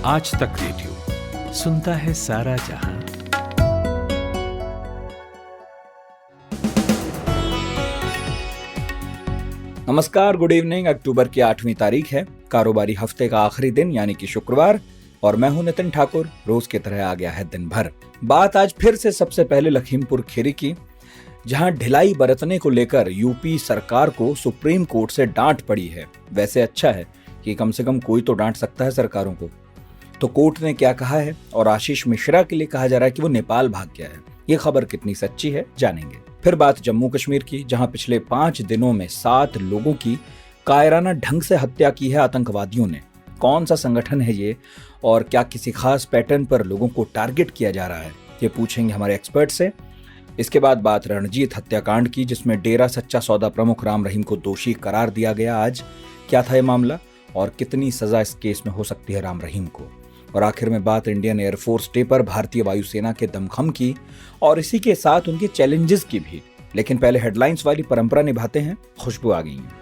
आज तक रेडियो सुनता है सारा जहां। नमस्कार, गुड इवनिंग। अक्टूबर की 8वीं तारीख है, कारोबारी हफ्ते का आखिरी दिन यानी कि शुक्रवार, और मैं हूं नितिन ठाकुर। रोज की तरह आ गया है दिन भर। बात आज फिर से सबसे पहले लखीमपुर खीरी की, जहां ढिलाई बरतने को लेकर यूपी सरकार को सुप्रीम कोर्ट से डांट पड़ी है। वैसे अच्छा है कि कम से कम कोई तो डांट सकता है सरकारों को। तो कोर्ट ने क्या कहा है, और आशीष मिश्रा के लिए कहा जा रहा है कि वो नेपाल भाग गया है। ये खबर कितनी सच्ची है, जानेंगे। फिर बात जम्मू कश्मीर की, जहां पिछले 5 दिनों में 7 लोगों की कायराना ढंग से हत्या की है आतंकवादियों ने। कौन सा संगठन है ये, और क्या किसी खास पैटर्न पर लोगों को टारगेट किया जा रहा है, ये पूछेंगे हमारे एक्सपर्ट से। इसके बाद बात रणजीत हत्याकांड की, जिसमें डेरा सच्चा सौदा प्रमुख राम रहीम को दोषी करार दिया गया। आज क्या था ये मामला, और कितनी सजा इस केस में हो सकती है राम रहीम को। और आखिर में बात इंडियन एयरफोर्स डे पर भारतीय वायुसेना के दमखम की, और इसी के साथ उनके चैलेंजेस की भी। लेकिन पहले हेडलाइंस वाली परंपरा निभाते हैं। खुशबू आ गई है।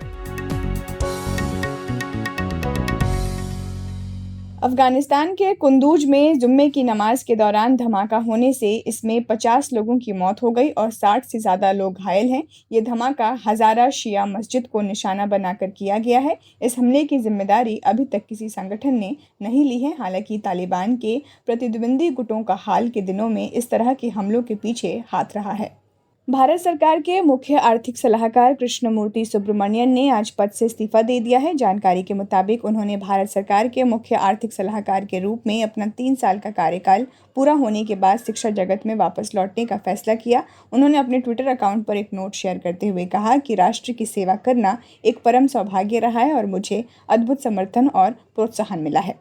अफगानिस्तान के कुंदूज में जुम्मे की नमाज के दौरान धमाका होने से इसमें 50 लोगों की मौत हो गई और 60 से ज़्यादा लोग घायल हैं। ये धमाका हज़ारा शिया मस्जिद को निशाना बनाकर किया गया है। इस हमले की जिम्मेदारी अभी तक किसी संगठन ने नहीं ली है। हालांकि तालिबान के प्रतिद्वंदी गुटों का हाल के दिनों में इस तरह के हमलों के पीछे हाथ रहा है। भारत सरकार के मुख्य आर्थिक सलाहकार कृष्णमूर्ति सुब्रमण्यन ने आज पद से इस्तीफा दे दिया है। जानकारी के मुताबिक उन्होंने भारत सरकार के मुख्य आर्थिक सलाहकार के रूप में अपना 3 साल का कार्यकाल पूरा होने के बाद शिक्षा जगत में वापस लौटने का फैसला किया। उन्होंने अपने ट्विटर अकाउंट पर एक नोट शेयर करते हुए कहा कि राष्ट्र की सेवा करना एक परम सौभाग्य रहा है और मुझे अद्भुत समर्थन और प्रोत्साहन मिला है।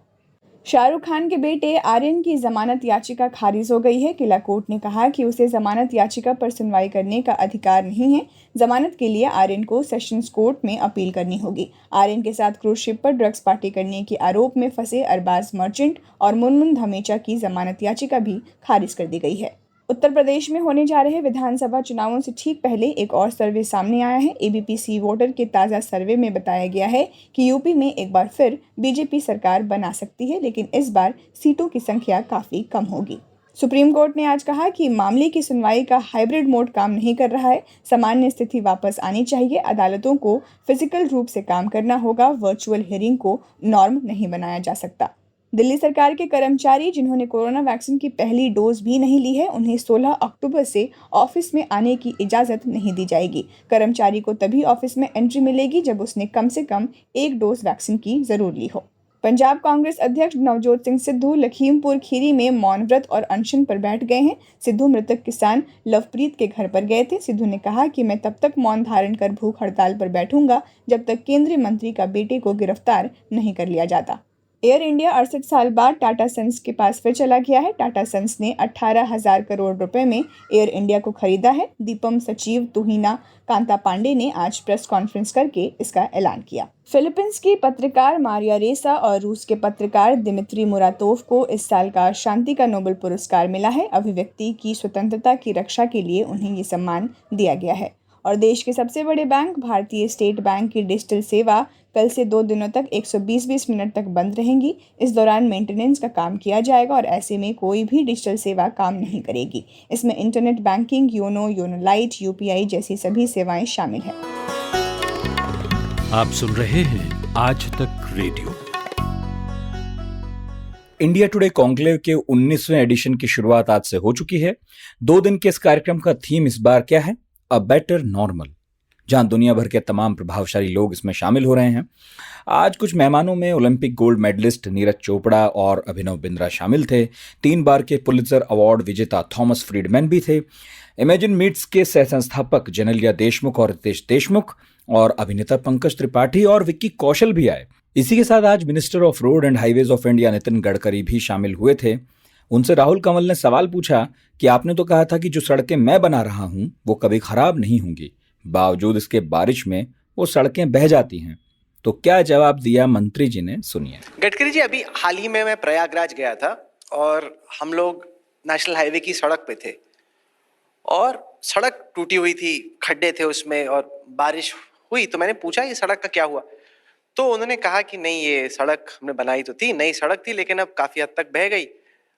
शाहरुख खान के बेटे आर्यन की जमानत याचिका खारिज हो गई है। किला कोर्ट ने कहा कि उसे जमानत याचिका पर सुनवाई करने का अधिकार नहीं है। जमानत के लिए आर्यन को सेशंस कोर्ट में अपील करनी होगी। आर्यन के साथ क्रूज शिप पर ड्रग्स पार्टी करने के आरोप में फंसे अरबाज मर्चेंट और मुनमुन धमेचा की जमानत याचिका भी खारिज कर दी गई है। उत्तर प्रदेश में होने जा रहे विधानसभा चुनावों से ठीक पहले एक और सर्वे सामने आया है। एबीपी सी वोटर के ताज़ा सर्वे में बताया गया है कि यूपी में एक बार फिर बीजेपी सरकार बना सकती है, लेकिन इस बार सीटों की संख्या काफ़ी कम होगी। सुप्रीम कोर्ट ने आज कहा कि मामले की सुनवाई का हाइब्रिड मोड काम नहीं कर रहा है। सामान्य स्थिति वापस आनी चाहिए। अदालतों को फिजिकल रूप से काम करना होगा। वर्चुअल हियरिंग को नॉर्म नहीं बनाया जा सकता। दिल्ली सरकार के कर्मचारी जिन्होंने कोरोना वैक्सीन की पहली डोज भी नहीं ली है, उन्हें 16 अक्टूबर से ऑफिस में आने की इजाज़त नहीं दी जाएगी। कर्मचारी को तभी ऑफिस में एंट्री मिलेगी जब उसने कम से कम 1 डोज वैक्सीन की ज़रूर ली हो। पंजाब कांग्रेस अध्यक्ष नवजोत सिंह सिद्धू लखीमपुर खीरी में मौन व्रत और अनशन पर बैठ गए हैं। सिद्धू मृतक किसान लवप्रीत के घर पर गए थे। सिद्धू ने कहा कि मैं तब तक मौन धारण कर भूख हड़ताल पर बैठूंगा जब तक केंद्रीय मंत्री का बेटे को गिरफ्तार नहीं कर लिया जाता। एयर इंडिया 68 साल बाद टाटा सन्स के पास फिर चला गया है। टाटा सन्स ने 18,000 करोड़ रुपए में एयर इंडिया को खरीदा है। दीपम सचिव तुहिना कांता पांडे ने आज प्रेस कॉन्फ्रेंस करके इसका ऐलान किया। फिलीपींस की पत्रकार मारिया रेसा और रूस के पत्रकार दिमित्री मुरातोव को इस साल का शांति का नोबेल पुरस्कार मिला है। अभिव्यक्ति की स्वतंत्रता की रक्षा के लिए उन्हें ये सम्मान दिया गया है। और देश के सबसे बड़े बैंक भारतीय स्टेट बैंक की डिजिटल सेवा कल से 2 दिनों तक 120 मिनट तक बंद रहेंगी। इस दौरान मेंटेनेंस का काम किया जाएगा और ऐसे में कोई भी डिजिटल सेवा काम नहीं करेगी। इसमें internet banking, YONO light, UPI जैसी सभी सेवाएं शामिल हैं। आप सुन रहे हैं आज तक रेडियो। इंडिया टुडे कॉन्क्लेव के 19वें एडिशन की शुरुआत आज से हो चुकी है। 2 दिन के इस कार्यक्रम का थीम इस बार क्या है? अ बेटर नॉर्मल, जहां दुनिया भर के तमाम प्रभावशाली लोग इसमें शामिल हो रहे हैं। आज कुछ मेहमानों में Olympic gold medalist Neeraj Chopra और अभिनव बिंद्रा शामिल थे। 3 बार के पुलित्जर अवार्ड विजेता थॉमस फ्रीडमैन भी थे। इमेजिन मीट्स के सह संस्थापक जेनेलिया देशमुख और रितेश देशमुख और अभिनेता पंकज त्रिपाठी और विक्की कौशल भी आए। इसी के साथ आज minister of road and highways of India Nitin Gadkari भी शामिल हुए थे। उनसे राहुल कंवल ने सवाल पूछा कि आपने तो कहा था कि जो सड़कें मैं बना रहा हूं वो कभी खराब नहीं होंगी, बावजूद इसके बारिश में वो सड़कें बह जाती हैं। तो क्या जवाब दिया मंत्री जी ने, सुनिए। गडकरी जी, अभी हाल ही में मैं प्रयागराज गया था और हम लोग नेशनल हाईवे की सड़क पे थे और सड़क टूटी हुई थी, खड्डे थे उसमें और बारिश हुई। तो मैंने पूछा ये सड़क का क्या हुआ, तो उन्होंने कहा कि नहीं, ये सड़क हमने बनाई तो थी, नई सड़क थी, लेकिन अब काफी हद तक बह गई,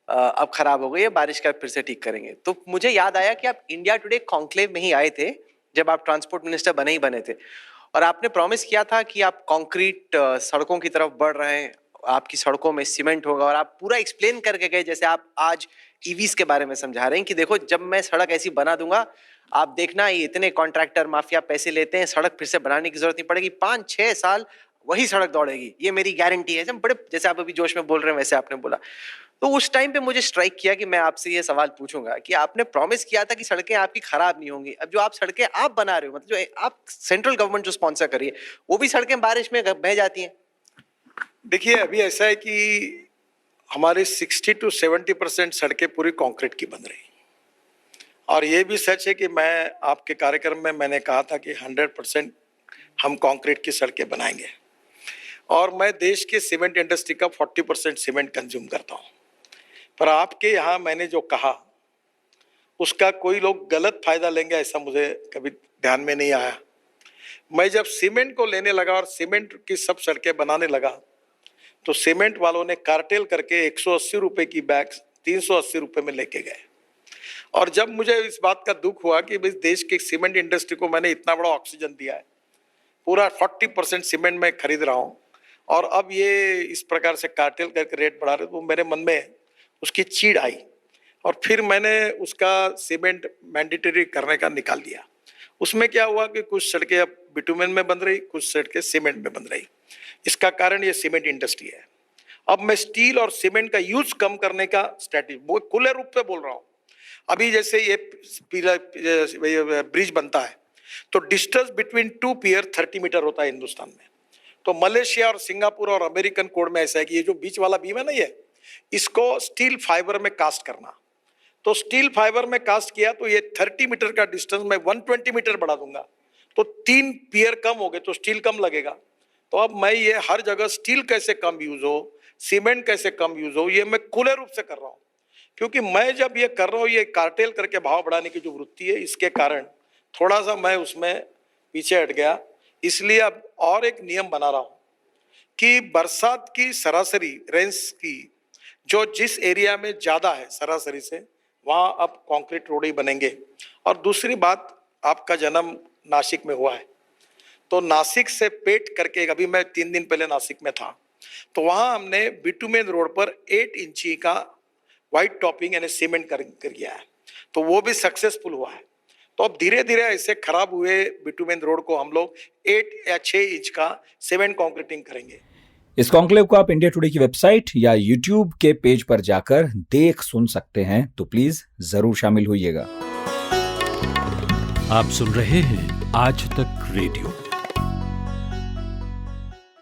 अब खराब हो गई है, बारिश का फिर से ठीक करेंगे। तो मुझे याद आया कि आप इंडिया टुडे कॉन्क्लेव में ही आए थे जब आप ट्रांसपोर्ट मिनिस्टर बने थे, और आपने प्रॉमिस किया था कि आप कंक्रीट सड़कों की तरफ बढ़ रहे हैं, आपकी सड़कों में सीमेंट होगा, और आप पूरा एक्सप्लेन करके गए, जैसे आप आज ईवीज के बारे में समझा रहे हैं कि देखो जब मैं सड़क ऐसी बना दूंगा, आप देखना ये इतने कॉन्ट्रैक्टर माफिया पैसे लेते हैं, सड़क फिर से बनाने की जरूरत नहीं पड़ेगी, 5-6 साल वही सड़क दौड़ेगी, ये मेरी गारंटी है। बड़े जैसे आप अभी जोश में बोल रहे हैं वैसे आपने बोला। तो उस टाइम पे मुझे स्ट्राइक किया कि मैं आपसे ये सवाल पूछूंगा कि आपने प्रॉमिस किया था कि सड़कें आपकी खराब नहीं होंगी, अब जो आप सड़कें आप बना रहे हो, मतलब जो आप सेंट्रल गवर्नमेंट जो स्पॉन्सर कर रही है, वो भी सड़कें बारिश में बह जाती हैं। देखिए, अभी ऐसा है कि हमारे 60 to 70% सड़कें पूरी कंक्रीट की बन रही, और ये भी सच है कि मैं आपके कार्यक्रम में मैंने कहा था कि 100% हम कंक्रीट की सड़कें बनाएंगे, और मैं देश के सीमेंट इंडस्ट्री का 40% सीमेंट कंज्यूम करता हूँ। पर आपके यहाँ मैंने जो कहा उसका कोई लोग गलत फायदा लेंगे ऐसा मुझे कभी ध्यान में नहीं आया। मैं जब सीमेंट को लेने लगा और सीमेंट की सब सड़कें बनाने लगा, तो सीमेंट वालों ने कार्टेल करके 180 रुपए की बैग 380 रुपए में लेके गए। और जब मुझे इस बात का दुख हुआ कि इस देश के सीमेंट इंडस्ट्री को मैंने इतना बड़ा ऑक्सीजन दिया है, पूरा 40% सीमेंट मैं खरीद रहा हूँ, और अब ये इस प्रकार से कार्टेल करके रेट बढ़ा रहे, तो मेरे मन में उसकी चीड़ आई, और फिर मैंने उसका सीमेंट मैंडेटरी करने का निकाल दिया। उसमें क्या हुआ कि कुछ सड़कें अब बिटुमेन में बन रही, कुछ सड़कें सीमेंट में बन रही। इसका कारण ये सीमेंट इंडस्ट्री है। अब मैं स्टील और सीमेंट का यूज कम करने का स्ट्रैटेजी वो खुले रूप से बोल रहा हूँ। अभी जैसे ये ब्रिज बनता है तो डिस्टेंस बिटवीन 2 पियर 30 मीटर होता है हिंदुस्तान में। तो मलेशिया और सिंगापुर और अमेरिकन कोड में ऐसा है कि ये जो बीच वाला बीम है ना, ये इसको स्टील फाइबर में कास्ट करना। तो स्टील फाइबर में कास्ट किया तो ये 30 मीटर का डिस्टेंस मैं 120 मीटर बढ़ा दूंगा, तो 3 पियर कम हो गए, तो स्टील कम लगेगा। तो अब मैं ये हर जगह स्टील कैसे कम यूज हो, सीमेंट कैसे कम यूज हो, ये मैं खुले रूप से कर रहा हूँ। क्योंकि मैं जब ये कर रहा हूँ, ये कार्टेल करके भाव बढ़ाने की जो वृत्ति है, इसके कारण थोड़ा सा मैं उसमें पीछे हट गया। इसलिए अब और एक नियम बना रहा हूँ कि बरसात की सरासरी रेंज की जो जिस एरिया में ज्यादा है सरासरी से, वहां अब कंक्रीट रोड ही बनेंगे। और दूसरी बात, आपका जन्म नासिक में हुआ है, तो नासिक से पेट करके, अभी मैं 3 दिन पहले नासिक में था, तो वहां हमने बिटुमेन रोड पर 8 इंची का व्हाइट टॉपिंग यानी सीमेंट कर गया है, तो वो भी सक्सेसफुल हुआ है। तो अब धीरे धीरे ऐसे खराब हुए बिटुमेन रोड को हम लोग 8 या 6 इंच का सीमेंट कंक्रीटिंग करेंगे। इस कॉन्क्लेव को आप इंडिया टुडे की वेबसाइट या यूट्यूब के पेज पर जाकर देख सुन सकते हैं, तो प्लीज जरूर शामिल होइएगा। आप सुन रहे हैं आज तक रेडियो।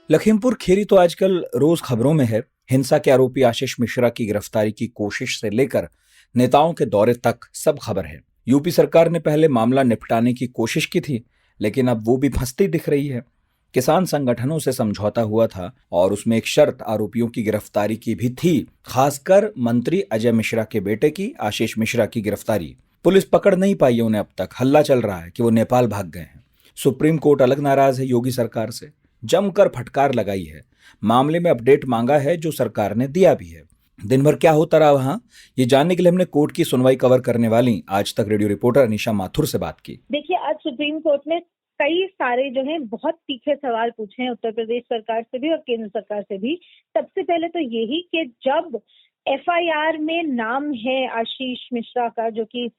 लखीमपुर खीरी तो आजकल रोज खबरों में है। हिंसा के आरोपी आशीष मिश्रा की गिरफ्तारी की कोशिश से लेकर नेताओं के दौरे तक सब खबर है। यूपी सरकार ने पहले मामला निपटाने की कोशिश की थी, लेकिन अब वो भी फंसती दिख रही है। किसान संगठनों से समझौता हुआ था और उसमें एक शर्त आरोपियों की गिरफ्तारी की भी थी, खासकर मंत्री अजय मिश्रा के बेटे की आशीष मिश्रा की गिरफ्तारी। पुलिस पकड़ नहीं पाई है उन्हें अब तक। हल्ला चल रहा है कि वो नेपाल भाग गए हैं। सुप्रीम कोर्ट अलग नाराज है योगी सरकार से, जमकर फटकार लगाई है, मामले में अपडेट मांगा है जो सरकार ने दिया भी है। दिन भर क्या होता रहा वहां, ये जानने के लिए हमने कोर्ट की सुनवाई कवर करने वाली आज तक रेडियो रिपोर्टर अनीशा माथुर से बात की। देखिए, आज सुप्रीम कोर्ट ने कई सारे जो हैं बहुत तीखे सवाल पूछे हैं उत्तर प्रदेश सरकार से भी और केंद्र सरकार से भी। सबसे पहले तो यही कि जब एफआईआर में नाम है आशीष मिश्रा का, जो कि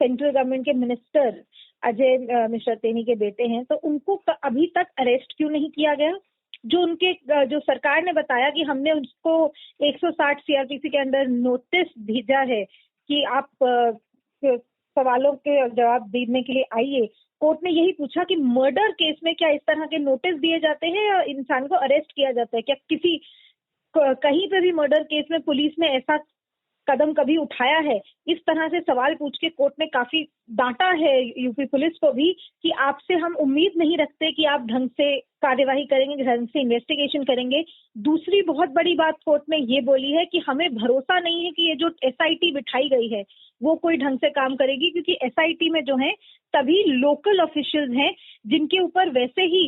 सेंट्रल गवर्नमेंट के मिनिस्टर अजय मिश्रा तेनी के बेटे हैं, तो उनको अभी तक अरेस्ट क्यों नहीं किया गया? जो सरकार ने बताया कि हमने उसको 160 सीआरपीसी के अंदर नोटिस भेजा है कि आप सवालों के जवाब देने के लिए आइए। कोर्ट ने यही पूछा कि मर्डर केस में क्या इस तरह के नोटिस दिए जाते हैं या इंसान को अरेस्ट किया जाता है? क्या कहीं पे भी मर्डर केस में पुलिस ने ऐसा कदम कभी उठाया है? इस तरह से सवाल पूछ के कोर्ट ने काफी डांटा है यूपी पुलिस को भी कि आपसे हम उम्मीद नहीं रखते कि आप ढंग से कार्यवाही करेंगे, ढंग से इन्वेस्टिगेशन करेंगे। दूसरी बहुत बड़ी बात कोर्ट ने ये बोली है कि हमें भरोसा नहीं है कि ये जो एसआईटी बिठाई गई है वो कोई ढंग से काम करेगी, क्योंकि एसआईटी में जो है सभी लोकल ऑफिशियल्स हैं जिनके ऊपर वैसे ही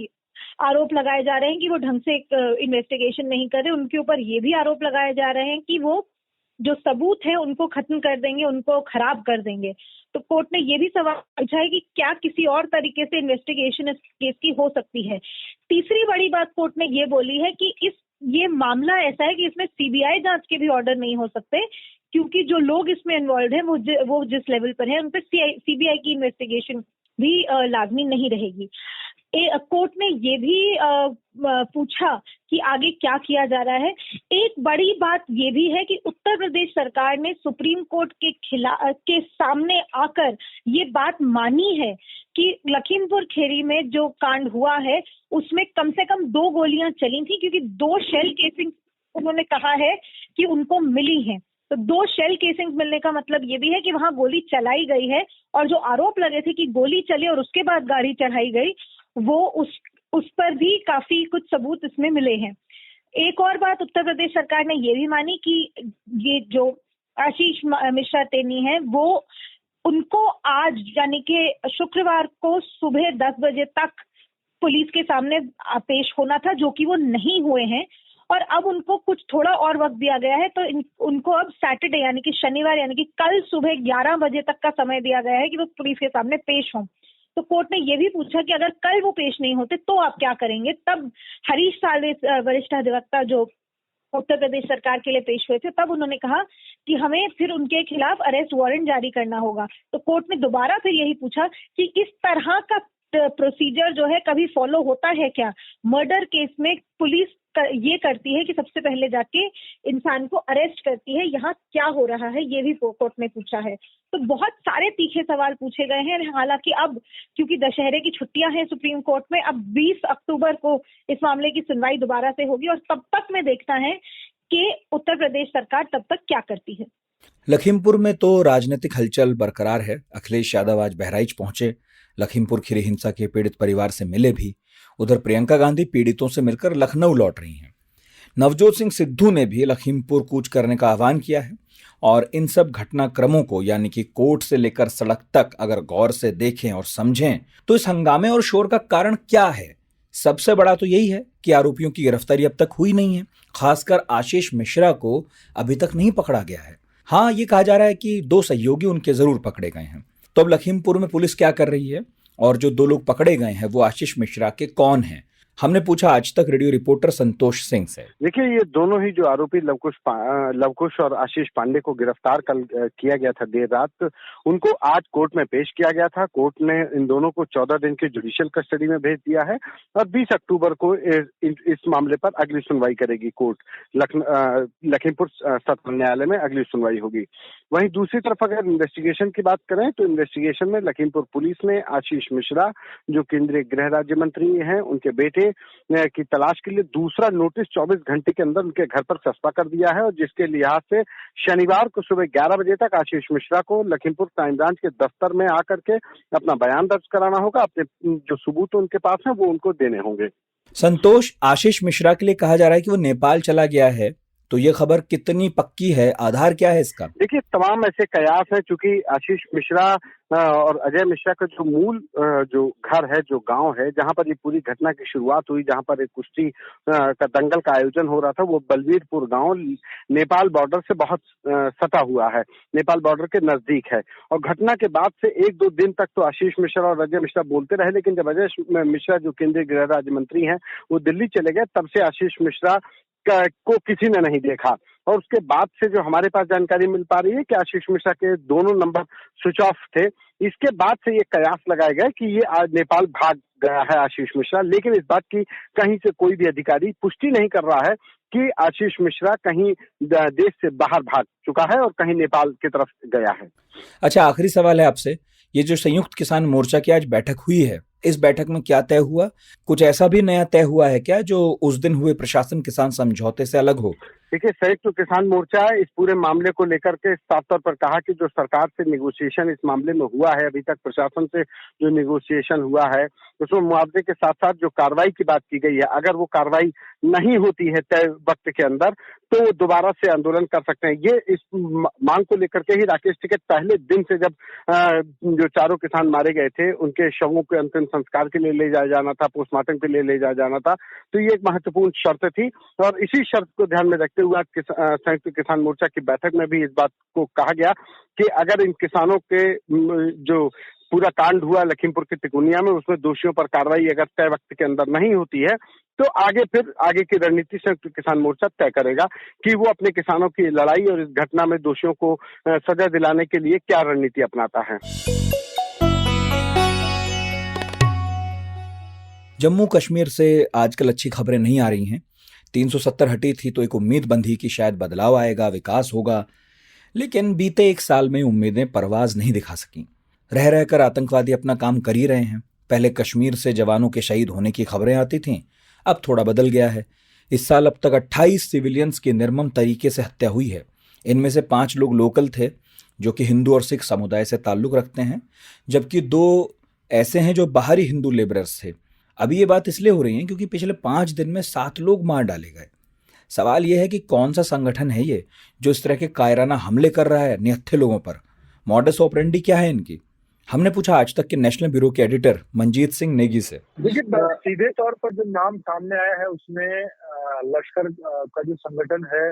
आरोप लगाए जा रहे हैं कि वो ढंग से इन्वेस्टिगेशन नहीं कर रहे। उनके ऊपर ये भी आरोप लगाए जा रहे हैं कि वो जो सबूत है उनको खत्म कर देंगे, उनको खराब कर देंगे। तो कोर्ट ने ये भी सवाल पूछा है कि क्या किसी और तरीके से इन्वेस्टिगेशन इस केस की हो सकती है। तीसरी बड़ी बात कोर्ट ने ये बोली है कि ये मामला ऐसा है कि इसमें सीबीआई जांच के भी ऑर्डर नहीं हो सकते, क्योंकि जो लोग इसमें इन्वॉल्व हैं वो जिस लेवल पर है उन पर सीबीआई की इन्वेस्टिगेशन भी लाजमी नहीं रहेगी। कोर्ट ने ये भी पूछा कि आगे क्या किया जा रहा है। एक बड़ी बात ये भी है कि उत्तर प्रदेश सरकार ने सुप्रीम कोर्ट के सामने आकर ये बात मानी है कि लखीमपुर खीरी में जो कांड हुआ है उसमें कम से कम 2 गोलियां चली थी, क्योंकि 2 शेल केसिंग उन्होंने कहा है कि उनको मिली हैं। तो 2 शेल केसिंग मिलने का मतलब ये भी है कि वहां गोली चलाई गई है, और जो आरोप लगे थे कि गोली चली और उसके बाद गाड़ी चढ़ाई गई, वो उस पर भी काफी कुछ सबूत इसमें मिले हैं। एक और बात उत्तर प्रदेश सरकार ने ये भी मानी कि ये जो आशीष मिश्रा टेनी है वो उनको आज यानी कि शुक्रवार को सुबह 10 बजे तक पुलिस के सामने पेश होना था, जो कि वो नहीं हुए हैं, और अब उनको कुछ थोड़ा और वक्त दिया गया है। तो उनको अब सैटरडे यानी कि शनिवार यानी कि कल सुबह 11 बजे तक का समय दिया गया है कि वो पुलिस के सामने पेश हों। तो कोर्ट ने ये भी पूछा कि अगर कल वो पेश नहीं होते तो आप क्या करेंगे। तब हरीश साल्वे वरिष्ठ अधिवक्ता जो उत्तर प्रदेश सरकार के लिए पेश हुए थे, तब उन्होंने कहा कि हमें फिर उनके खिलाफ अरेस्ट वारंट जारी करना होगा। तो कोर्ट ने दोबारा फिर यही पूछा कि इस तरह का प्रोसीजर जो है कभी फॉलो होता है क्या। मर्डर केस में पुलिस ये करती है कि सबसे पहले जाके इंसान को अरेस्ट करती है, यहाँ क्या हो रहा है, ये भी कोर्ट ने पूछा है। तो बहुत सारे तीखे सवाल पूछे गए हैं। हालांकि अब क्योंकि दशहरे की छुट्टियां हैं सुप्रीम कोर्ट में, अब 20 अक्टूबर को इस मामले की सुनवाई दोबारा से होगी, और तब तक में देखना है कि उत्तर प्रदेश सरकार तब तक क्या करती है। लखीमपुर में तो राजनीतिक हलचल बरकरार है। अखिलेश यादव आज बहराइच पहुंचे, लखीमपुर खीरी हिंसा के पीड़ित परिवार से मिले भी। उधर प्रियंका गांधी पीड़ितों से मिलकर लखनऊ लौट रही हैं। नवजोत सिंह सिद्धू ने भी लखीमपुर कूच करने का आह्वान किया है। और इन सब घटनाक्रमों को यानी कि कोर्ट से लेकर सड़क तक अगर गौर से देखें और समझें तो इस हंगामे और शोर का कारण क्या है। सबसे बड़ा तो यही है कि आरोपियों की गिरफ्तारी अब तक हुई नहीं है। खासकर आशीष मिश्रा को अभी तक नहीं पकड़ा गया है। हाँ, ये कहा जा रहा है कि 2 सहयोगी उनके जरूर पकड़े गए हैं। तो अब लखीमपुर में पुलिस क्या कर रही है और जो 2 लोग पकड़े गए हैं वो आशीष मिश्रा के कौन हैं, हमने पूछा आज तक रेडियो रिपोर्टर संतोष सिंह से। देखिए, ये दोनों ही जो आरोपी लवकुश और आशीष पांडे को गिरफ्तार कल किया गया था देर रात, उनको आज कोर्ट में पेश किया गया था। कोर्ट ने इन दोनों को 14 दिन की जुडिशियल कस्टडी में भेज दिया है और 20 अक्टूबर को इस मामले पर अगली सुनवाई करेगी कोर्ट। लखीमपुर सत्र न्यायालय में अगली सुनवाई होगी। वहीं दूसरी तरफ अगर इन्वेस्टिगेशन की बात करें तो इन्वेस्टिगेशन में लखीमपुर पुलिस ने आशीष मिश्रा जो केंद्रीय गृह राज्य मंत्री हैं, उनके बेटे की तलाश के लिए दूसरा नोटिस 24 घंटे के अंदर उनके घर पर चस्पा कर दिया है, और जिसके लिहाज से शनिवार को सुबह 11 बजे तक आशीष मिश्रा को लखीमपुर क्राइम ब्रांच के दफ्तर में आकर के अपना बयान दर्ज कराना होगा। अपने जो सबूत उनके पास हैं वो उनको देने होंगे। संतोष, आशीष मिश्रा के लिए कहा जा रहा है कि वो नेपाल चला गया है, तो ये खबर कितनी पक्की है, आधार क्या है इसका? देखिए, तमाम ऐसे कयास हैं, चूंकि आशीष मिश्रा और अजय मिश्रा का जो मूल जो घर है, जो गांव है जहां पर ये पूरी घटना की शुरुआत हुई, जहां पर एक कुश्ती का दंगल का आयोजन हो रहा था, वो बलवीरपुर गांव नेपाल बॉर्डर से बहुत सटा हुआ है, नेपाल बॉर्डर के नजदीक है। और घटना के बाद से 1-2 दिन तक तो आशीष मिश्रा और अजय मिश्रा बोलते रहे, लेकिन जब अजय मिश्रा जो केंद्रीय गृह राज्य मंत्री हैं वो दिल्ली चले गए, तब से आशीष मिश्रा को किसी ने नहीं देखा। और उसके बाद से जो हमारे पास जानकारी मिल पा रही है कि आशीष मिश्रा के दोनों नंबर स्विच ऑफ थे। इसके बाद से ये कयास लगाए गए कि ये आज नेपाल भाग गया है आशीष मिश्रा, लेकिन इस बात की कहीं से कोई भी अधिकारी पुष्टि नहीं कर रहा है कि आशीष मिश्रा कहीं देश से बाहर भाग चुका है और कहीं नेपाल की तरफ गया है। अच्छा, आखिरी सवाल है आपसे, ये जो संयुक्त किसान मोर्चा की आज बैठक हुई है, इस बैठक में क्या तय हुआ? कुछ ऐसा भी नया तय हुआ है क्या जो उस दिन हुए प्रशासन किसान समझौते से अलग हो? देखिए, संयुक्त किसान मोर्चा इस पूरे मामले को लेकर के साफ तौर पर कहा कि जो सरकार से नेगोशिएशन इस मामले में हुआ है, अभी तक प्रशासन से जो नेगोशिएशन हुआ है उसमें मुआवजे के साथ साथ जो कार्रवाई की बात की गई है, अगर वो कार्रवाई नहीं होती है तय वक्त के अंदर, तो वो दोबारा से आंदोलन कर सकते हैं। ये इस मांग को लेकर के ही राकेश टिकैत पहले दिन से, जब जो चारों किसान मारे गए थे उनके शवों के अंतिम संस्कार के लिए ले जाया जाना था, पोस्टमार्टम के लिए ले जाया जाना था, तो ये एक महत्वपूर्ण शर्त थी। और इसी शर्त को ध्यान में रखते हुए संयुक्त किसान मोर्चा की बैठक में भी इस बात को कहा गया कि अगर इन किसानों के जो पूरा कांड हुआ लखीमपुर के तिकोनिया में, उसमें दोषियों पर कार्रवाई अगर तय वक्त के अंदर नहीं होती है, तो आगे की रणनीति संयुक्त किसान मोर्चा तय करेगा कि वो अपने किसानों की लड़ाई और इस घटना में दोषियों को सजा दिलाने के लिए क्या रणनीति अपनाता है। जम्मू कश्मीर से आजकल अच्छी खबरें नहीं आ रही हैं। 370 हटी थी तो एक उम्मीद बंधी कि शायद बदलाव आएगा, विकास होगा, लेकिन बीते एक साल में उम्मीदें परवाज नहीं दिखा सकीं। रह रहकर आतंकवादी अपना काम कर ही रहे हैं। पहले कश्मीर से जवानों के शहीद होने की खबरें आती थीं, अब थोड़ा बदल गया है। इस साल अब तक 28 सिविलियंस की निर्मम तरीके से हत्या हुई है। इनमें से 5 लोग लोकल थे जो कि हिंदू और सिख समुदाय से ताल्लुक रखते हैं, जबकि 2 ऐसे हैं जो बाहरी हिंदू लेबरर्स थे। अभी ये बात इसलिए हो रही है क्योंकि पिछले 5 दिन में 7 लोग मार डाले गए। सवाल यह है कि कौन सा संगठन है ये जो इस तरह के कायराना हमले कर रहा है निहत्थे लोगों पर। मॉडस ऑपरेंडी क्या है इनकी? हमने पूछा आज तक के नेशनल ब्यूरो के एडिटर मंजीत सिंह नेगी से। देखिए, सीधे तौर पर जो नाम सामने आया है उसमें लश्कर का जो संगठन है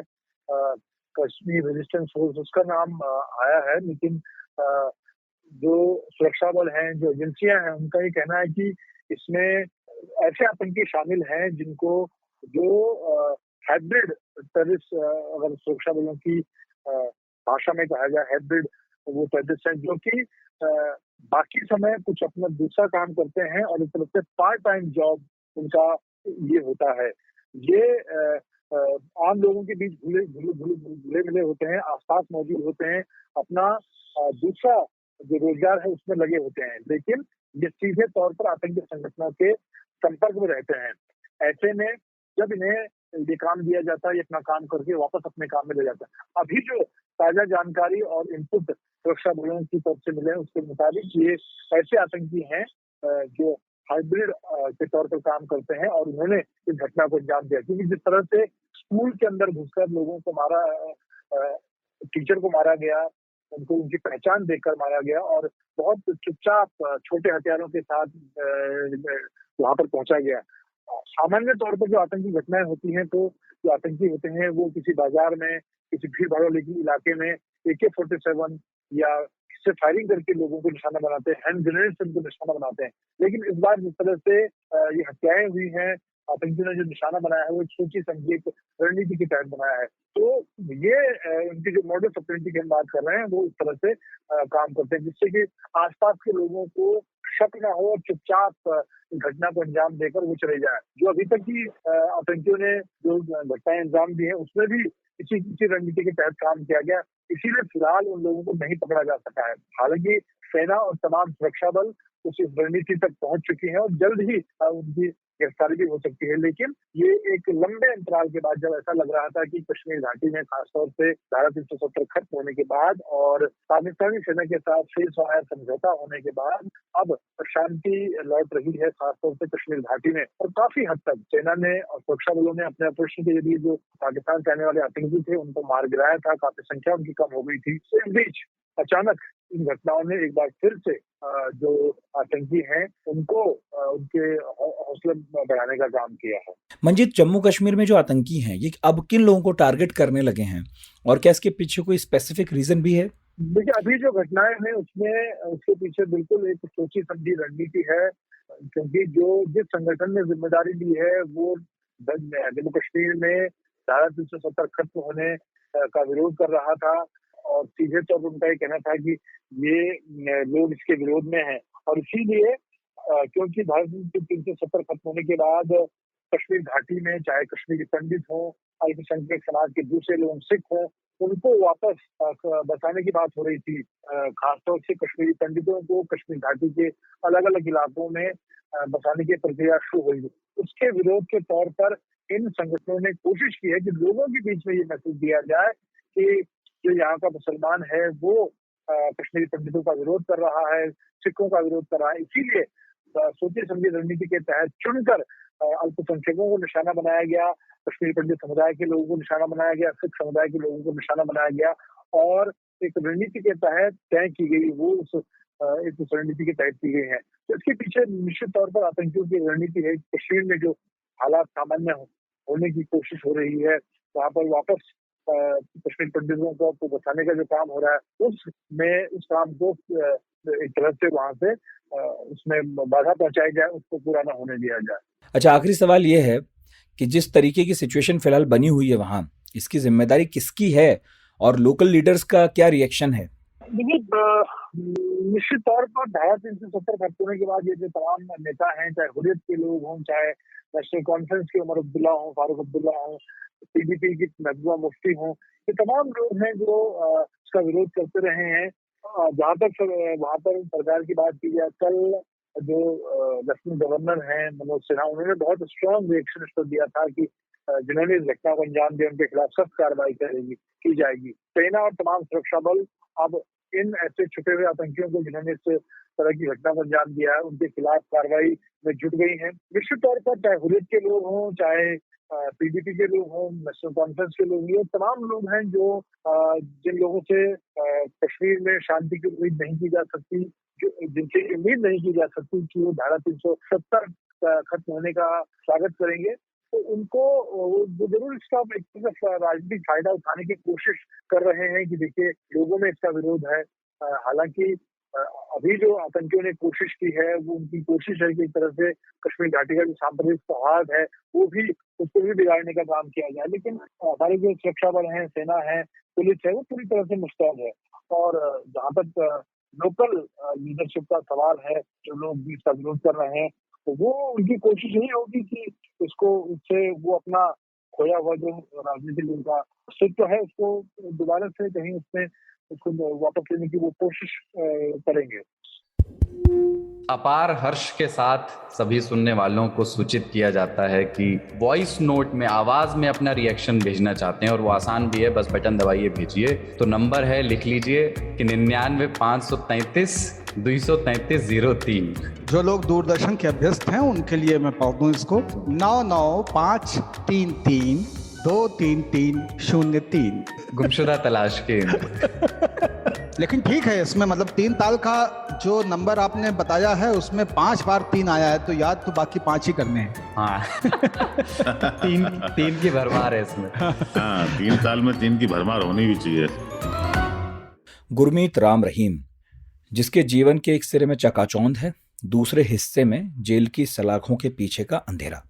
कश्मीर रेजिस्टेंस फोर्स, उसका नाम आया है, लेकिन जो सुरक्षा बल हैं, जो एजेंसियां हैं, उनका ये कहना है कि इसमें ऐसे आतंकी शामिल हैं जिनको जो हाइब्रिड टेररिस्ट, अगर सुरक्षा बलों की भाषा में कहा जाए हाइब्रिड, वो टेररिस्ट हैं जो कि बाकी समय कुछ अपना दूसरा काम करते हैं और एक तरफ से पार्ट टाइम जॉब उनका ये होता है। ये आम लोगों के बीच घुले मिले होते हैं, आसपास मौजूद होते हैं, अपना दूसरा जो रोजगार है उसमें लगे होते हैं, लेकिन ये सीधे तौर पर आतंकी संगठनों के संपर्क में रहते हैं। ऐसे में जब इन्हें ये काम दिया जाता है, ये अपना काम करके वापस अपने काम में ले जाता है। अभी जो ताजा जानकारी और इनपुट सुरक्षा बलों की तरफ से मिले हैं उसके मुताबिक ये ऐसे आतंकी हैं जो हाइब्रिड के तौर पर काम करते हैं और उन्होंने इस घटना को अंजाम दिया। क्योंकि जिस तरह से स्कूल के अंदर घुसकर लोगों को मारा, टीचर को मारा गया, उनको उनकी पहचान देखकर मारा गया और बहुत चुपचाप छोटे हथियारों के साथ वहां पर पहुंचा गया। सामान्य तौर पर जो आतंकी घटनाएं होती हैं, तो जो आतंकी होते हैं वो किसी बाजार में, किसी भीड़ भाड़ वाले इलाके में AK-47 या से फायरिंग करके लोगों को निशाना बनाते हैं, हैंड ग्रेनेड से उनको निशाना बनाते हैं। लेकिन इस बार जिस तरह से ये हत्याएं हुई हैं, आतंकियों ने जो निशाना बनाया है वो एक सोची समझी एक रणनीति के तहत बनाया है। तो ये उनकी जो मॉडस ऑपरेंडी की हम बात कर रहे हैं वो इस तरह से काम करते हैं जिससे कि आसपास के लोगों को शक न हो और चुपचाप घटना को अंजाम देकर वो चले जाए। जो अभी तक की आतंकियों ने जो घटनाएं अंजाम दी है उसमें भी इसी रणनीति के तहत काम किया गया, इसीलिए फिलहाल उन लोगों को नहीं पकड़ा जा सका है। हालांकि सेना और तमाम सुरक्षा बल उस रणनीति तक पहुंच चुकी है और जल्द ही उनकी गिरफ्तारी भी हो सकती है। लेकिन ये एक लंबे अंतराल के बाद जब ऐसा लग रहा था कि कश्मीर घाटी में खासतौर से धारा 370 खत्म होने के बाद और पाकिस्तानी सेना के साथ सीज़फायर समझौता होने के बाद अब शांति लौट रही है, खासतौर से कश्मीर घाटी में। और काफी हद तक सेना ने और सुरक्षा बलों ने अपने ऑपरेशन के जरिए जो पाकिस्तान से आने वाले आतंकी थे उनको मार गिराया था, काफी संख्या उनकी कम हो गई थी। इस बीच अचानक इन घटनाओं ने एक बार फिर से जो आतंकी हैं उनको उनके हौसले बढ़ाने का काम किया है। मंजीत, जम्मू कश्मीर में जो आतंकी हैं ये अब किन लोगों को टारगेट करने लगे हैं और क्या इसके पीछे कोई स्पेसिफिक रीजन भी है? देखिए, अभी जो घटनाएं हैं उसमें उसके पीछे बिल्कुल एक सोची समझी रणनीति है, क्योंकि जो जिस संगठन ने जिम्मेदारी ली है वो जम्मू कश्मीर में धारा 370 खत्म होने का विरोध कर रहा था और सीधे तौर पर उनका ये कहना था कि ये लोग इसके विरोध में हैं और इसीलिए क्योंकि धारा 370 खत्म होने के बाद कश्मीर घाटी में चाहे कश्मीरी पंडित हों, अल्पसंख्यक समाज के दूसरे लोग, सिख हों, उनको वापस बसाने की बात हो रही थी। खासतौर से कश्मीरी पंडितों को कश्मीर घाटी के अलग अलग इलाकों में बसाने की प्रक्रिया शुरू हुई। उसके विरोध के तौर पर इन संगठनों ने कोशिश की है कि लोगों के बीच में ये मैसेज दिया जाए कि जो यहाँ का मुसलमान है वो कश्मीरी पंडितों का विरोध कर रहा है, सिखों का विरोध कर रहा है। इसीलिए सोची समझी रणनीति के तहत चुनकर अल्पसंख्यकों को निशाना बनाया गया, कश्मीरी पंडित समुदाय के लोगों को निशाना बनाया गया, सिख समुदाय के लोगों को निशाना बनाया गया और एक रणनीति के तहत तय की गई वो उस रणनीति के तहत की गई है। तो इसके पीछे निश्चित तौर पर आतंकियों की रणनीति है। कश्मीर में जो हालात सामान्य होने की कोशिश हो रही है, वहाँ पर वापस कश्मीर पंडितों को बचाने का जो काम हो रहा है, उस काम को एक तरह से वहाँ से उसमें बाधा पहुंचाई जाए, उसको पूरा ना होने दिया जाए। अच्छा, आखिरी सवाल ये है कि जिस तरीके की सिचुएशन फिलहाल बनी हुई है वहाँ, इसकी जिम्मेदारी किसकी है और लोकल लीडर्स का क्या रिएक्शन है? देखिए, निश्चित तौर पर धारा 370 खत्म होने के बाद ये जो तमाम नेता हैं, चाहे हुर्रियत के लोग हों, चाहे नेशनल कॉन्फ्रेंस के उमर अब्दुल्ला हों, फारूक अब्दुल्ला हों, पीडीपी की महबूबा मुफ्ती हों, ये तमाम लोग हैं जो इसका विरोध करते रहे हैं। जहाँ तक वहाँ पर सरकार की बात की जाए, कल जो लेफ्टिनेंट गवर्नर हैं मनोज सिन्हा, उन्होंने बहुत स्ट्रॉन्ग रिएक्शन इस पर दिया था कि जिन्होंने इस घटना को अंजाम दिया उनके खिलाफ सख्त कार्रवाई की जाएगी। सेना और तमाम सुरक्षा बल अब इन ऐसे छुपे हुए आतंकियों को जिन्होंने इस तरह की घटना को अंजाम दिया है, उनके खिलाफ कार्रवाई में जुट गई हैं। निश्चित तौर पर चाहे हुर्रियत के लोग हों, चाहे पीडीपी के लोग हों, नेशनल कॉन्फ्रेंस के लोग, ये तमाम लोग हैं जो जिन लोगों से कश्मीर में शांति की उम्मीद नहीं की जा सकती, जिनसे उम्मीद नहीं की जा सकती कि वो धारा 370 खत्म होने का स्वागत करेंगे, तो उनको वो जरूर इसका एक राजनीतिक फायदा उठाने की कोशिश कर रहे हैं कि देखिए लोगों में इसका विरोध है। हालांकि अभी जो आतंकियों ने कोशिश की है, वो उनकी कोशिश है कि एक तरह से कश्मीर घाटी का जो सांप्रदायिक सौहार्द है उसको भी बिगाड़ने का काम किया जाए। लेकिन हमारे जो सुरक्षा बल हैं, सेना है, पुलिस है, वो पूरी तरह से मुस्तैद है। और जहाँ तक लोकल लीडरशिप का सवाल है, जो लोग इसका विरोध कर रहे हैं, तो वो उनकी कोशिश यही होगी कि उससे वो अपना खोया हुआ जो राजनीतिक उनका अस्तित्व है, उसको दोबारा से कहीं उसमें उसको वापस लेने की वो कोशिश करेंगे। अपार हर्ष के साथ सभी सुनने वालों को सूचित किया जाता है कि वॉइस नोट में आवाज में अपना रिएक्शन भेजना चाहते हैं, और वो आसान भी है, बस बटन दबाइए भेजिए। तो नंबर है, लिख लीजिए कि 99 533 233 03। जो लोग दूरदर्शन के अभ्यस्त हैं उनके लिए मैं पढ़ दूं इसको, 99533 23303। गुमशुदा तलाश के लेकिन ठीक है, इसमें मतलब 3 ताल का जो नंबर आपने बताया है उसमें 5 बार 3 आया है, तो याद तो बाकी 5 ही करने हैं। हाँ तीन की भरमार है इसमें। हाँ, 3 ताल में 3 की भरमार होनी भी चाहिए। गुरमीत राम रहीम, जिसके जीवन के एक सिरे में चकाचौंध है, दूसरे हिस्से में जेल की सलाखों के पीछे का अंधेरा।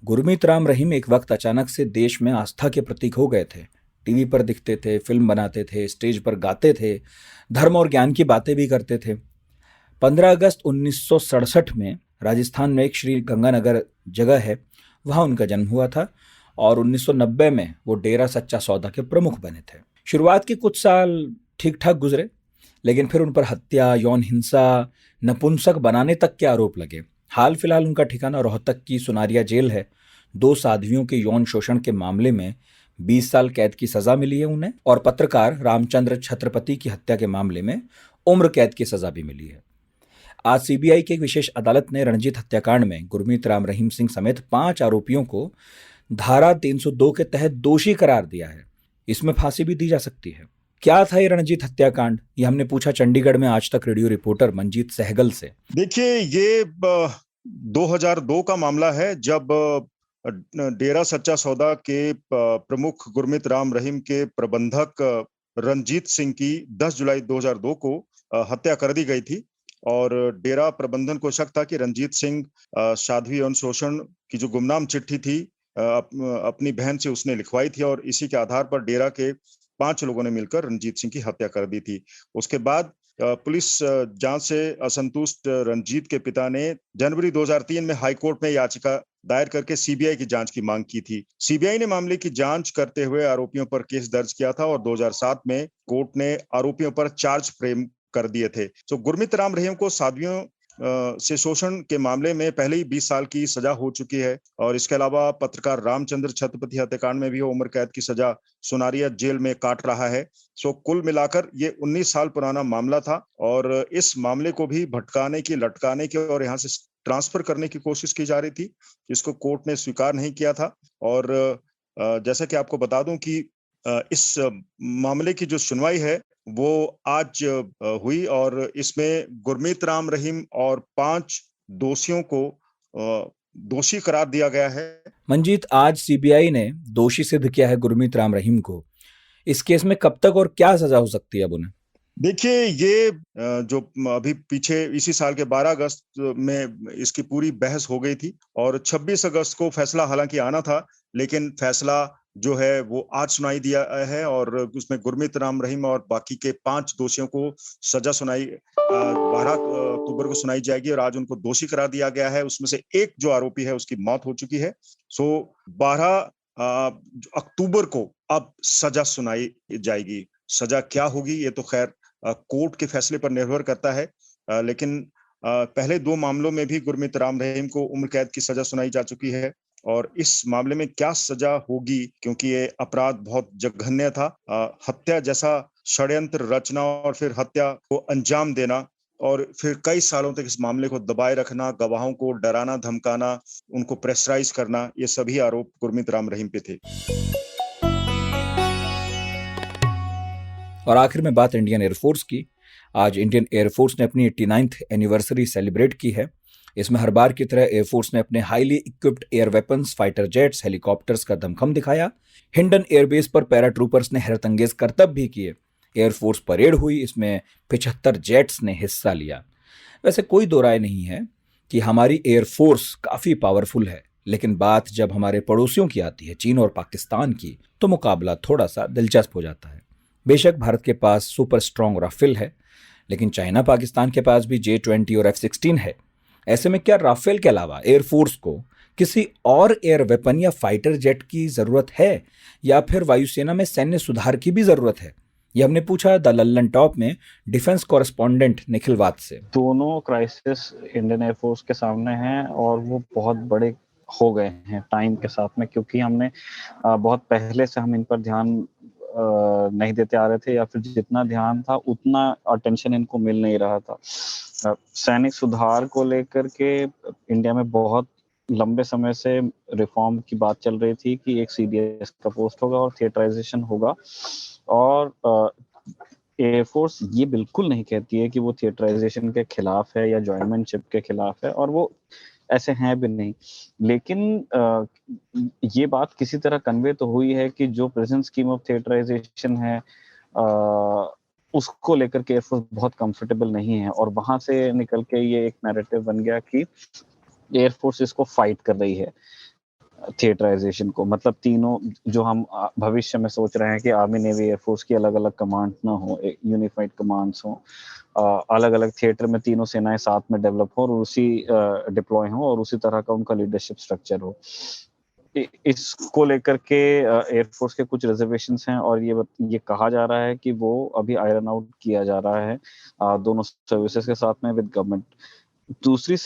गुरमीत राम रहीम एक वक्त अचानक से देश में आस्था के प्रतीक हो गए थे। टीवी पर दिखते थे, फिल्म बनाते थे, स्टेज पर गाते थे, धर्म और ज्ञान की बातें भी करते थे। 15 अगस्त 1967 में राजस्थान में एक श्री गंगानगर जगह है, वहाँ उनका जन्म हुआ था और 1990 में वो डेरा सच्चा सौदा के प्रमुख बने थे। शुरुआत के कुछ साल ठीक ठाक गुजरे, लेकिन फिर उन पर हत्या, यौन हिंसा, नपुंसक बनाने तक के आरोप लगे। हाल फिलहाल उनका ठिकाना रोहतक की सुनारिया जेल है। 2 साध्वियों के यौन शोषण के मामले में 20 साल कैद की सजा मिली है उन्हें, और पत्रकार रामचंद्र छत्रपति की हत्या के मामले में उम्र कैद की सजा भी मिली है। आज सीबीआई की एक विशेष अदालत ने रणजीत हत्याकांड में गुरमीत राम रहीम सिंह समेत 5 आरोपियों को धारा 302 के तहत दोषी करार दिया है। इसमें फांसी भी दी जा सकती है। क्या था ये रणजीत हत्याकांड, ये हमने पूछा चंडीगढ़ में आज तक रेडियो रिपोर्टर मंजीत सहगल से। देखिए, ये 2002 का मामला है, जब डेरा सच्चा सौदा के प्रमुख गुरमीत राम रहीम के प्रबंधक रणजीत सिंह की 10 जुलाई 2002 को हत्या कर दी गई थी। और डेरा प्रबंधन को शक था कि रणजीत सिंह साध्वी यौन शोषण की जो गुमनाम चिट्ठी थी अपनी बहन से उसने लिखवाई थी, और इसी के आधार पर डेरा के 5 लोगों ने मिलकर रणजीत सिंह की हत्या कर दी थी। उसके बाद पुलिस जांच से असंतुष्ट रणजीत के पिता ने जनवरी 2003 में हाईकोर्ट में याचिका दायर करके सीबीआई की जांच की मांग की थी। सीबीआई ने मामले की जांच करते हुए आरोपियों पर केस दर्ज किया था, और 2007 में कोर्ट ने आरोपियों पर चार्ज फ्रेम कर दिए थे। तो गुरमीत राम रहीम को साध्वियों से शोषण के मामले में पहले ही 20 साल की सजा हो चुकी है, और इसके अलावा पत्रकार रामचंद्र छत्रपति हत्याकांड में भी वो उम्र कैद की सजा सुनारिया जेल में काट रहा है। सो कुल मिलाकर ये 19 साल पुराना मामला था, और इस मामले को भी भटकाने की, लटकाने की और यहाँ से ट्रांसफर करने की कोशिश की जा रही थी, जिसको कोर्ट ने स्वीकार नहीं किया था। और जैसा कि आपको बता दूं कि इस मामले की जो सुनवाई है वो आज हुई और इसमें गुरमीत राम रहीम और 5 दोषियों को दोषी करार दिया गया है। मंजीत, आज सीबीआई ने दोषी सिद्ध किया है गुरमीत राम रहीम को। इस केस में कब तक और क्या सजा हो सकती है अब उन्हें? देखिए, ये जो अभी पीछे इसी साल के 12 अगस्त में इसकी पूरी बहस हो गई थी और 26 अगस्त को फैसला हालांकि आना था, लेकिन फैसला जो है वो आज सुनाई दिया है और उसमें गुरमीत राम रहीम और बाकी के 5 दोषियों को सजा सुनाई 12 अक्टूबर को सुनाई जाएगी और आज उनको दोषी करार दिया गया है। उसमें से एक जो आरोपी है उसकी मौत हो चुकी है। सो 12 अक्टूबर को अब सजा सुनाई जाएगी। सजा क्या होगी ये तो खैर कोर्ट के फैसले पर निर्भर करता है, लेकिन पहले 2 मामलों में भी गुरमीत राम रहीम को उम्र कैद की सजा सुनाई जा चुकी है और इस मामले में क्या सजा होगी, क्योंकि ये अपराध बहुत जघन्य था। हत्या जैसा षड्यंत्र रचना और फिर हत्या को अंजाम देना और फिर कई सालों तक इस मामले को दबाए रखना, गवाहों को डराना धमकाना, उनको प्रेशराइज करना, ये सभी आरोप गुरमीत राम रहीम पे थे। और आखिर में बात इंडियन एयरफोर्स की। आज इंडियन एयरफोर्स ने अपनी 89th एनिवर्सरी सेलिब्रेट की है। इसमें हर बार की तरह एयरफोर्स ने अपने highly equipped air weapons, fighter jets, helicopters का दमखम दिखाया। हिंडन एयरबेस पर पैराट्रूपर्स ने हैरतअंगेज करतब भी किए। एयरफोर्स परेड हुई, इसमें 75 जेट्स ने हिस्सा लिया। वैसे कोई दो राय नहीं है कि हमारी एयरफोर्स काफ़ी पावरफुल है, लेकिन बात जब हमारे पड़ोसियों की आती है, चीन और पाकिस्तान की, तो मुकाबला थोड़ा सा दिलचस्प हो जाता है। बेशक भारत के पास सुपर स्ट्रॉन्ग राफेल है, लेकिन चाइना पाकिस्तान के पास भी J-20 और F-16 है। ऐसे में क्या राफेल के अलावा एयरफोर्स को किसी और एयर वेपन या फाइटर जेट की जरूरत है, या फिर वायुसेना में सैन्य सुधार की भी जरूरत है? ये हमने पूछा द लल्लन टॉप में डिफेंस कॉरेस्पॉन्डेंट निखिल वात से। दोनों क्राइसिस इंडियन एयरफोर्स के सामने हैं और वो बहुत बड़े हो गए हैं टाइम के साथ में, क्योंकि हमने बहुत पहले से हम इन पर ध्यान नहीं देते आ रहे थे, या फिर जितना ध्यान था उतना अटेंशन इनको मिल नहीं रहा था। सैनिक सुधार को लेकर के इंडिया में बहुत लंबे समय से रिफॉर्म की बात चल रही थी कि एक CDS का पोस्ट होगा और थिएटराइजेशन होगा, और एयरफोर्स ये बिल्कुल नहीं कहती है कि वो थिएटराइजेशन के खिलाफ है या जॉइंटमैनशिप के खिलाफ है, और वो ऐसे हैं भी नहीं। लेकिन ये बात किसी तरह कन्वे तो हुई है कि जो प्रेजेंट स्कीम ऑफ थिएटराइजेशन है उसको लेकर के एयरफोर्स बहुत कंफर्टेबल नहीं है, और वहां से निकल के ये एक नैरेटिव बन गया कि एयरफोर्स इसको फाइट कर रही है थिएटराइजेशन को। मतलब तीनों जो हम भविष्य में सोच रहे हैं कि आर्मी, नेवी, एयरफोर्स की अलग अलग कमांड ना हो, यूनिफाइड कमांड्स हो, अलग अलग थिएटर में तीनों सेनाएं साथ में डेवलप हो और उसी डिप्लॉय हो और उसी तरह का उनका लीडरशिप स्ट्रक्चर हो। इसको लेकर के एयरफोर्स के कुछ रिजर्वेशंस हैं और ये कहा जा रहा है कि वो अभी आयरन आउट किया जा रहा है दोनों सर्विसेज के साथ में विद गवर्नमेंट। दूसरी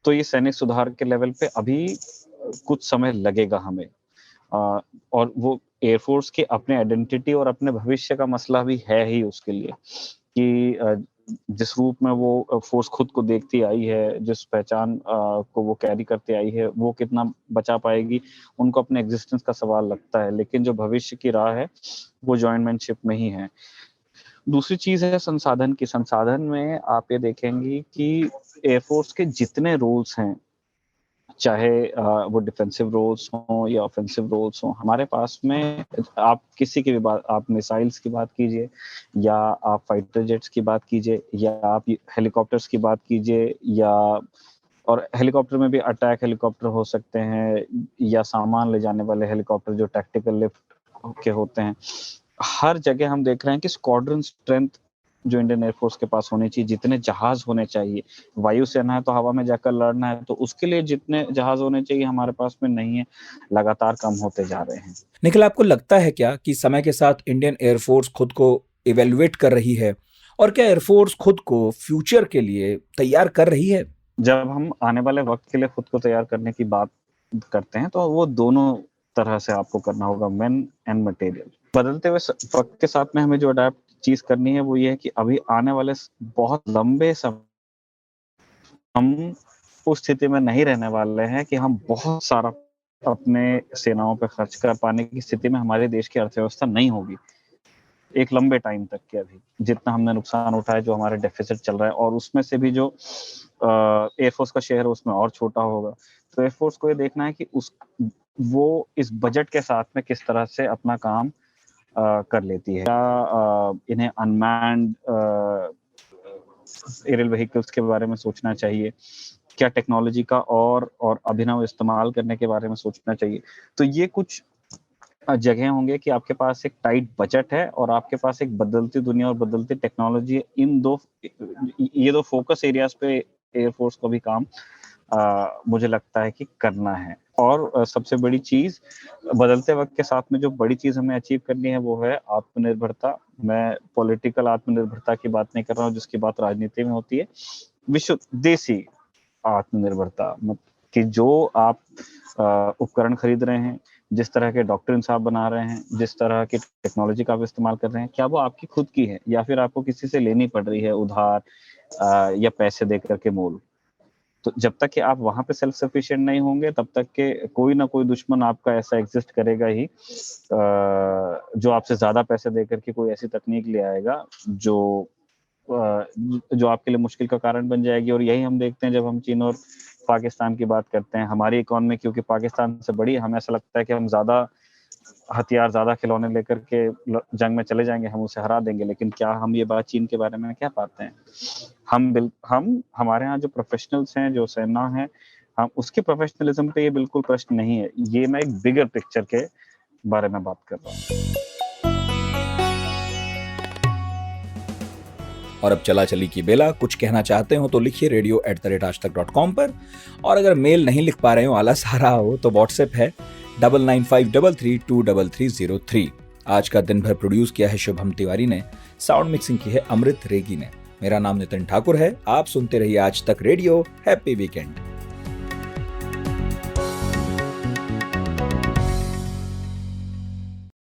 तो ये सैनिक सुधार के लेवल पे अभी कुछ समय लगेगा हमें, और वो एयरफोर्स के अपने आइडेंटिटी और अपने भविष्य का मसला भी है ही उसके लिए, कि जिस रूप में वो फोर्स खुद को देखती आई है, जिस पहचान को वो कैरी करते आई है, वो कितना बचा पाएगी, उनको अपने एग्जिस्टेंस का सवाल लगता है। लेकिन जो भविष्य की राह है वो जॉइंटमैनशिप में ही है। दूसरी चीज है संसाधन की। संसाधन में आप ये देखेंगे कि एयरफोर्स के जितने रोल्स हैं, चाहे वो डिफेंसिव रोल्स हों या ऑफेंसिव रोल्स हों, हमारे पास में आप किसी की भी बात, आप मिसाइल्स की बात कीजिए या आप फाइटर जेट्स की बात कीजिए या आप हेलीकॉप्टर्स की बात कीजिए, या और हेलीकॉप्टर में भी अटैक हेलीकॉप्टर हो सकते हैं या सामान ले जाने वाले हेलीकॉप्टर जो टैक्टिकल लिफ्ट के होते हैं। हर जगह हम देख रहे हैं कि स्क्वाड्रन स्ट्रेंथ जो इंडियन एयरफोर्स के पास होनी चाहिए, जितने जहाज होने चाहिए, वायुसेना है तो हवा में जाकर लड़ना है, तो उसके लिए जितने जहाज होने चाहिए हमारे पास में नहीं है, लगातार कम होते जा रहे हैं। निखिल, आपको लगता है क्या कि समय के साथ इंडियन एयरफोर्स खुद को इवेल्युएट कर रही है, और क्या एयरफोर्स खुद को फ्यूचर के लिए तैयार कर रही है? जब हम आने वाले वक्त के लिए खुद को तैयार करने की बात करते हैं तो वो दोनों तरह से आपको करना होगा, मैन एंड मटेरियल। बदलते हुए वक्त के साथ में हमें जो अडेप्ट चीज करनी है वो ये है कि अभी आने वाले बहुत लंबे समय हम उस स्थिति में नहीं रहने वाले हैं कि हम बहुत सारा अपने सेनाओं पे खर्च कर पाने की स्थिति में हमारे देश की अर्थव्यवस्था नहीं होगी एक लंबे टाइम तक के। अभी जितना हमने नुकसान उठाया, जो हमारे डेफिसिट चल रहा है, और उसमें से भी जो एयरफोर्स का शेयर है उसमें और छोटा होगा। तो एयरफोर्स को ये देखना है कि वो इस बजट के साथ में किस तरह से अपना काम कर लेती है। क्या इन्हें अनमैन्ड एरियल व्हीकल्स के बारे में सोचना चाहिए? क्या टेक्नोलॉजी का और अभिनव इस्तेमाल करने के बारे में सोचना चाहिए? तो ये कुछ जगह होंगे कि आपके पास एक टाइट बजट है और आपके पास एक बदलती दुनिया और बदलती टेक्नोलॉजी है। ये दो फोकस एरियाज पे एयरफोर्स को भी काम मुझे लगता है कि करना है। और सबसे बड़ी चीज, बदलते वक्त के साथ में जो बड़ी चीज हमें अचीव करनी है वो है आत्मनिर्भरता। मैं पॉलिटिकल आत्मनिर्भरता की बात नहीं कर रहा हूँ जिसकी बात राजनीति में होती है, विश्व देशी आत्मनिर्भरता। कि जो आप उपकरण खरीद रहे हैं, जिस तरह के डॉक्टर्स आप बना रहे हैं, जिस तरह की टेक्नोलॉजी का आप इस्तेमाल कर रहे हैं, क्या वो आपकी खुद की है या फिर आपको किसी से लेनी पड़ रही है उधार या पैसे दे करके मोल? तो जब तक कि आप वहां पे सेल्फ सफिशिएंट नहीं होंगे तब तक के कोई ना कोई दुश्मन आपका ऐसा एग्जिस्ट करेगा ही जो आपसे ज्यादा पैसे दे करके कोई ऐसी तकनीक ले आएगा जो आपके लिए मुश्किल का कारण बन जाएगी। और यही हम देखते हैं जब हम चीन और पाकिस्तान की बात करते हैं। हमारी इकोनॉमी क्योंकि पाकिस्तान से बड़ी, हमें ऐसा लगता है कि हम ज्यादा हथियार, ज्यादा खिलौने लेकर के जंग में चले जाएंगे, हम उसे हरा देंगे। लेकिन क्या हम ये बात चीन के बारे में क्या पाते हैं? हम हमारे यहाँ जो प्रोफेशनल्स हैं, जो सेना है, हम उसके प्रोफेशनलिज्म पे ये बिल्कुल प्रश्न नहीं है। ये मैं एक बिगर पिक्चर के बारे में बात कर रहा हूँ। और अब चला चली की बेला। कुछ कहना चाहते हो तो लिखिए radio@aajtak.com पर, और अगर मेल नहीं लिख पा रहे हो, आलस आ रहा हो, तो व्हाट्सएप है 9953323303। आज का दिन भर प्रोड्यूस किया है शुभम तिवारी ने, साउंड मिक्सिंग की है अमृत रेगी ने। मेरा नाम नितिन ठाकुर है। आप सुनते रहिए आज तक रेडियो। Happy weekend.